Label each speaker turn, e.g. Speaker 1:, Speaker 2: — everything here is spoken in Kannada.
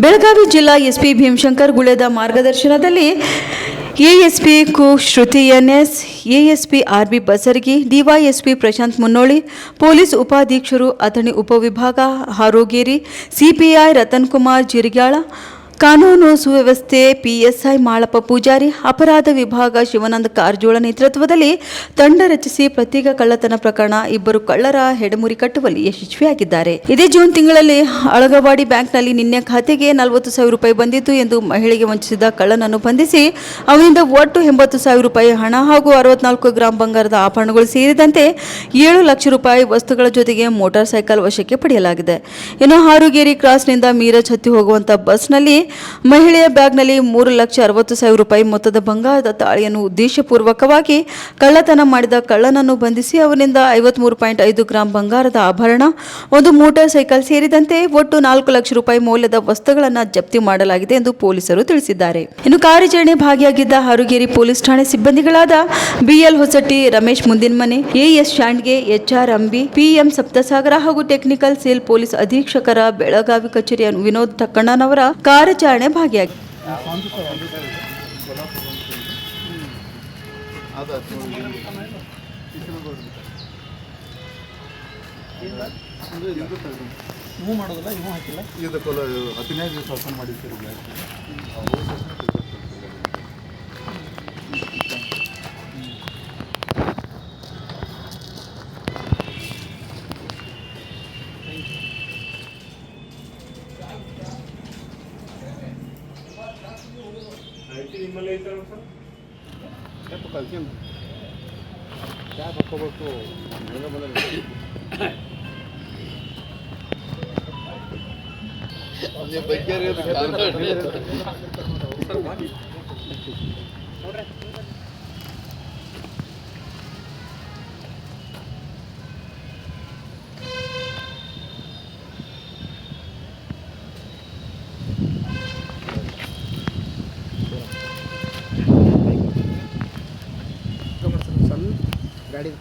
Speaker 1: ಬೆಳಗಾವಿ ಜಿಲ್ಲಾ ಎಸ್ಪಿ ಭೀಮಶಂಕರ್ ಗುಳೇದ ಮಾರ್ಗದರ್ಶನದಲ್ಲಿ ಎಎಸ್ಪಿ ಕು Shruti NS, ASP RB Basargi, DYSP Prashant Munnoli, police ಉಪಾಧೀಕ್ಷರು ಅಥಣಿ ಉಪವಿಭಾಗ ಹಾರೋಗೇರಿ, ಸಿಪಿಐ ರತನ್ ಕುಮಾರ್ ಜಿರಗ್ಯಾಳ, ಕಾನೂನು ಸುವ್ಯವಸ್ಥೆ ಪಿಎಸ್ಐ ಮಾಳಪ್ಪ ಪೂಜಾರಿ, ಅಪರಾಧ ವಿಭಾಗ ಶಿವಾನಂದ ಕಾರಜೋಳ ನೇತೃತ್ವದಲ್ಲಿ ತಂಡ ರಚಿಸಿ ಪ್ರತ್ಯೇಕ ಕಳ್ಳತನ ಪ್ರಕರಣ ಇಬ್ಬರು ಕಳ್ಳರ ಹೆಡಮುರಿ ಕಟ್ಟುವಲ್ಲಿ ಯಶಸ್ವಿಯಾಗಿದ್ದಾರೆ. ಇದೇ ಜೂನ್ ತಿಂಗಳಲ್ಲಿ ಅಳಗವಾಡಿ ಬ್ಯಾಂಕ್ನಲ್ಲಿ ನಿನ್ನೆ ಖಾತೆಗೆ 40,000 ರೂಪಾಯಿ ಬಂದಿತ್ತು ಎಂದು ಮಹಿಳೆಗೆ ವಂಚಿಸಿದ ಕಳ್ಳನನ್ನು ಬಂಧಿಸಿ ಅವನಿಂದ ಒಟ್ಟು 80,000 ರೂಪಾಯಿ ಹಣ ಹಾಗೂ 64 ಗ್ರಾಂ ಬಂಗಾರದ ಆಭರಣಗಳು ಸೇರಿದಂತೆ 7 ಲಕ್ಷ ರೂಪಾಯಿ ವಸ್ತುಗಳ ಜೊತೆಗೆ ಮೋಟಾರ್ ಸೈಕಲ್ ವಶಕ್ಕೆ ಪಡೆಯಲಾಗಿದೆ. ಇನ್ನು ಹಾರುಗೇರಿ ಕ್ರಾಸ್ನಿಂದ ಮೀರಜ್ ಹತ್ತಿ ಹೋಗುವಂತ ಬಸ್ನಲ್ಲಿ ಮಹಿಳೆಯ ಬ್ಯಾಗ್ನಲ್ಲಿ 3,60,000 ರೂಪಾಯಿ ಮೊತ್ತದ ಬಂಗಾರದ ತಾಳಿಯನ್ನು ಉದ್ದೇಶಪೂರ್ವಕವಾಗಿ ಕಳ್ಳತನ ಮಾಡಿದ ಕಳ್ಳನನ್ನು ಬಂಧಿಸಿ ಅವನಿಂದ 53.5 ಗ್ರಾಂ ಬಂಗಾರದ ಆಭರಣ, ಒಂದು ಮೋಟಾರ್ ಸೈಕಲ್ ಸೇರಿದಂತೆ ಒಟ್ಟು 4 ಲಕ್ಷ ರೂಪಾಯಿ ಮೌಲ್ಯದ ವಸ್ತುಗಳನ್ನು ಜಪ್ತಿ ಮಾಡಲಾಗಿದೆ ಎಂದು ಪೊಲೀಸರು ತಿಳಿಸಿದ್ದಾರೆ. ಇನ್ನು ಕಾರ್ಯಾಚರಣೆ ಭಾಗಿಯಾಗಿದ್ದ ಹಾರುಗೇರಿ ಪೊಲೀಸ್ ಠಾಣೆ ಸಿಬ್ಬಂದಿಗಳಾದ BL Hosatti, Ramesh Mundinamane, AS Shandge, HR Ambi, PM Saptasagar ಹಾಗೂ ಟೆಕ್ನಿಕಲ್ ಸೇಲ್ ಪೊಲೀಸ್ ಅಧೀಕ್ಷಕರ ಬೆಳಗಾವಿ ಕಚೇರಿಯ ವಿನೋದ್ ಟಕ್ಕಣ್ಣನವರ ಕಾರ್ಯಾಚರಣೆ ಭಾಗಿಯಾಗಿದೆ.
Speaker 2: ಗಾಡಿ